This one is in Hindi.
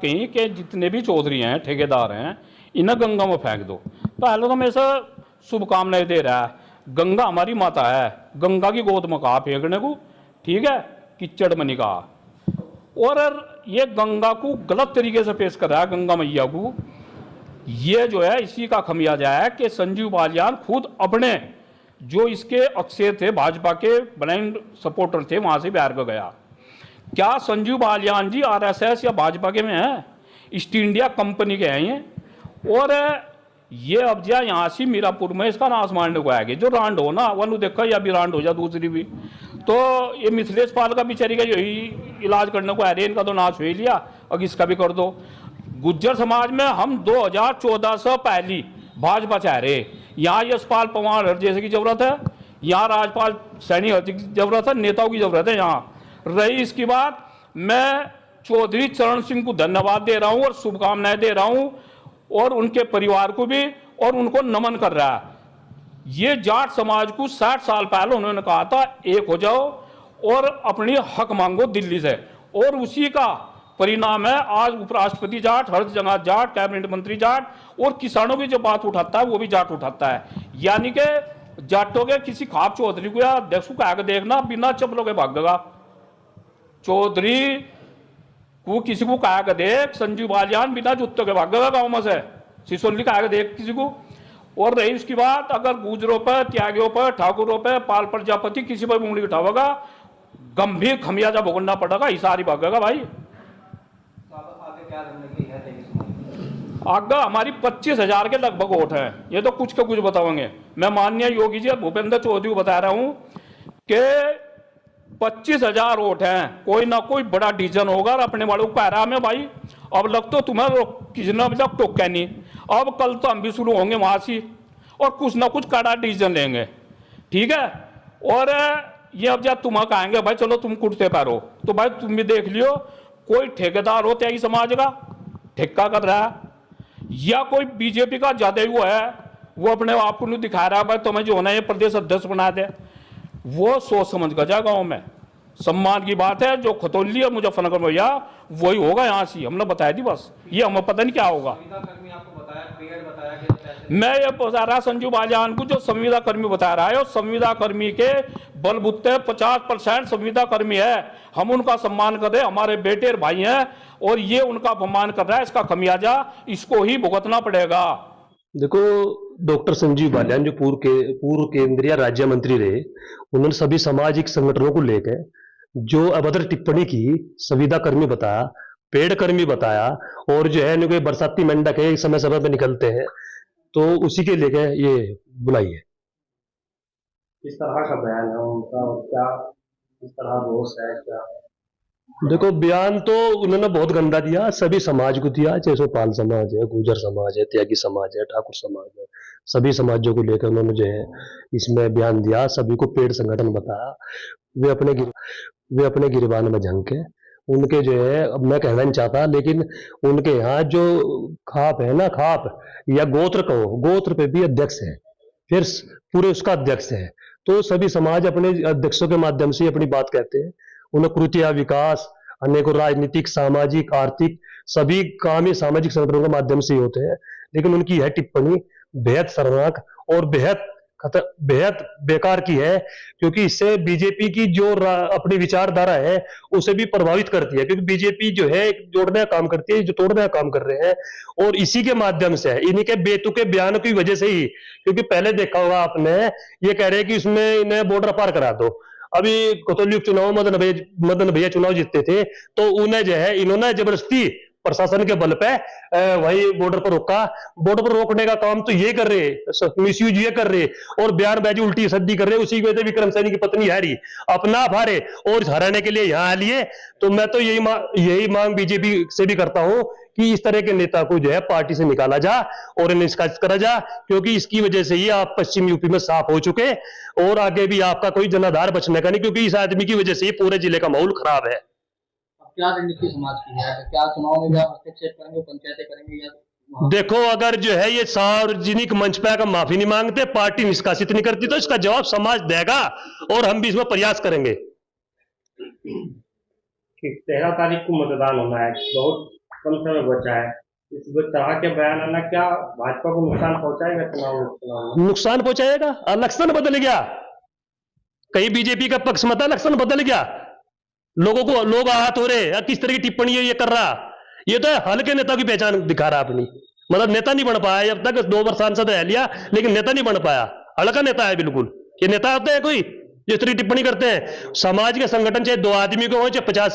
कहीं के जितने भी चौधरी हैं, ठेकेदार हैं, इन्हें गंगा में फेंक दो। पहले तो हमें से शुभकामनाएं दे रहा है। गंगा हमारी माता है, गंगा की गोद में कहा फेंकने को, ठीक है, कीचड़ में नहीं कहा। और ये गंगा को गलत तरीके से पेश कर रहा है, गंगा मैया को। ये जो है इसी का खमियाजा है कि संजीव बालियान खुद अपने जो इसके अक्षय थे, भाजपा के ब्लाइंड सपोर्टर थे, वहां से बिहार को गया। क्या संजीव बालियान जी आरएसएस या भाजपा के में है? ईस्ट इंडिया कंपनी के हैं ये। और ये अब जा यहाँ से मीरापुर में इसका नाश मारने को आएगी। जो रांड हो ना वन देखा, या भी रांड हो जा दूसरी भी, तो ये मिथिलेश पाल का बेचारी का यही इलाज करने को आ रहे, इनका तो नाश हो ही लिया, अब इसका भी कर दो। गुज्जर समाज में हम 2014 से पहली भाजपा चाह रहे। यहाँ यशपाल पवार जैसे की जरूरत है, यहाँ राजपाल सैनी की जरूरत है, नेताओं की जरूरत है यहाँ रही। इसकी बात मैं चौधरी चरण सिंह को धन्यवाद दे रहा हूँ और शुभकामनाएं दे रहा हूँ, और उनके परिवार को भी, और उनको नमन कर रहा है। ये जाट समाज को 60 साल पहले उन्होंने कहा था एक हो जाओ और अपनी हक मांगो दिल्ली से, और उसी का परिणाम है आज उपराष्ट्रपति जाट, हर जगह जाट, कैबिनेट मंत्री जाट, और किसानों की जो बात उठाता है वो भी जाट उठाता है। यानी कि जाटों के किसी खाप चौधरी को या अध्यक्ष को आगे देखना बिना चप्पलों के भागेगा। चौधरी को किसी को कहा के देख, संजीव बालियान बिना जूतों के भागेगा गाँव में से, सिसोली कहा के देख किसी को। और रही उसकी बात, अगर गुजरों पर, त्यागियों पर, ठाकुरों पर, पाल प्रजापति किसी पर उंगली उठावेगा, गंभीर खमियाजा भुगतना पड़ेगा, हिसारी भागेगा भाई। आगे हमारी 25,000 के लगभग वोट हैं, ये तो कुछ का कुछ बताओगे। मैं माननीय योगी जी और भूपेंद्र चौधरी को बता रहा हूं कि 25,000 वोट हैं, कोई ना कोई बड़ा डिसीजन होगा। और अपने वालों को आराम है भाई, अब लग तो तुम्हें किसी ने अभी तक टोका नहीं, अब कल तो हम भी शुरू होंगे वहां से और कुछ ना कुछ कड़ा डिसीजन लेंगे, ठीक है। और ये अब जब तुम्हें कहेंगे भाई चलो तुम कुर्ते पर हो, तो भाई तुम भी देख लियो, कोई ठेकेदार हो त्यागी समाज का ठेका कर रहा है, या कोई बीजेपी का ज्यादा वो है, वो अपने आप को नहीं दिखा रहा भाई तुम्हें जो होना है प्रदेश अध्यक्ष बना दे, वो सोच समझ कर जा। गाँव में सम्मान की बात है, जो खतौली है मुजफ्फरनगर भैया वही होगा यहाँ से, हमने बताया थी बस, ये हमें पता नहीं क्या होगा। मैं ये बता रहा संजीव बालियान को, जो संविदा कर्मी बता रहा है, और संविदा कर्मी के बलबूते 50% संविदा कर्मी है, हम उनका सम्मान करें, हमारे बेटे और भाई हैं, और ये उनका अपमान कर रहा है, इसका खमियाजा इसको ही भुगतना पड़ेगा। देखो, डॉक्टर संजीव बालियान जो पूर्व केंद्रीय राज्य मंत्री रहे, उन्होंने सभी सामाजिक संगठनों को लेकर जो अभद्र टिप्पणी की, संविदा कर्मी बताया, पेड़ कर्मी बताया, और जो है इनके बरसाती मेंढक है समय समय पे निकलते हैं, तो उसी के लेके ये बुलाई है। किस तरह का बयान है उनका और क्या किस तरह रोष है क्या? देखो, बयान तो उन्होंने बहुत गंदा दिया, सभी समाज को दिया, जैसे पाल समाज है, गुर्जर समाज है, त्यागी समाज है, ठाकुर समाज है, सभी समाजों को लेकर उन्होंने जो है इसमें बयान दिया, सभी को पेड़ संगठन बताया। वे अपने गिरबान में झंके, उनके जो है, अब मैं कहना नहीं चाहता, लेकिन उनके यहाँ जो खाप है ना, खाप या गोत्र कहो, गोत्र पे भी अध्यक्ष है, फिर पूरे उसका अध्यक्ष है, तो सभी समाज अपने अध्यक्षों के माध्यम से अपनी बात कहते हैं। उन्हें कृत्या विकास, अनेकों राजनीतिक, सामाजिक, आर्थिक सभी काम ही सामाजिक संगठनों के माध्यम से ही होते हैं, लेकिन उनकी यह टिप्पणी बेहद शर्मनाक और बेहद बेकार की है, क्योंकि इससे बीजेपी की जो अपनी विचारधारा है उसे भी प्रभावित करती है, क्योंकि बीजेपी जो है जोड़ने का काम करती है, जो तोड़ने का काम कर रहे हैं, और इसी के माध्यम से इन्हीं के बेतुके बयानों की वजह से ही, क्योंकि पहले देखा होगा आपने, ये कह रहे हैं कि इसमें इन्हें बॉर्डर पार करा दो। अभी कोतवाली चुनाव मदन भैया चुनाव जीतते थे, तो उन्हें जो है इन्होंने जबरदस्ती प्रशासन के बल पे वही बॉर्डर पर रोका। बॉर्डर पर रोकने का काम तो ये कर रहे, मिसयूज ये कर रहे, और बयानबाजी उल्टी सद्दी कर रहे। उसी की वजह से विक्रम सैनी की पत्नी हरी अपना भारे और हराने के लिए यहाँ लिए। तो मैं तो यही मांग बीजेपी से भी करता हूं कि इस तरह के नेता को जो है पार्टी से निकाला जा और निष्कासित करा जा, क्योंकि इसकी वजह से ही आप पश्चिम यूपी में साफ हो चुके, और आगे भी आपका कोई जनाधार बचने का नहीं, क्योंकि इस आदमी की वजह से ही पूरे जिले का माहौल खराब है। क्या रणनीति समाज की है? क्या चुनाव में भी आप हस्तक्षेप करेंगे, पंचायतें करेंगे या? देखो, अगर जो है ये सार्वजनिक मंच पे अगर माफी नहीं मांगते, पार्टी निष्कासित नहीं करती, तो इसका जवाब समाज देगा, और हम भी इसमें प्रयास करेंगे। 13 तारीख को मतदान होना है, बहुत कम समय बचा है, इस तरह के बयान आना क्या भाजपा को नुकसान पहुंचाएगा चुनाव में? नुकसान पहुंचाएगा। इलेक्शन बदल गया, कहीं बीजेपी का पक्ष मत, इलेक्शन बदल गया, लोगों को लोग आहत हो रहे हैं, किस तरह की टिप्पणी ये कर रहा, ये तो हल्के नेता की पहचान दिखा रहा अपनी, मतलब नेता नहीं बन पाया अब तक। 2 वर्ष सांसद रह लिया लेकिन नेता नहीं बन पाया, हल्का नेता है बिल्कुल। ये नेता होते हैं कोई जिस तरह की टिप्पणी करते हैं? समाज के संगठन चाहे 2 आदमी को हो चाहे 50